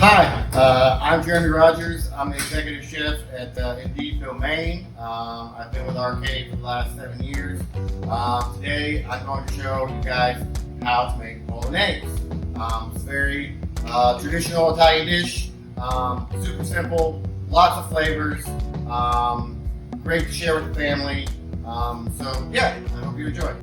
Hi, I'm Jeremy Rogers. I'm the executive chef at Indeedville, Maine. I've been with Arcade for the last 7 years. Today I'm going to show you guys how to make Bolognese. It's a very traditional Italian dish, super simple, lots of flavors, great to share with the family. So yeah, I hope you enjoy.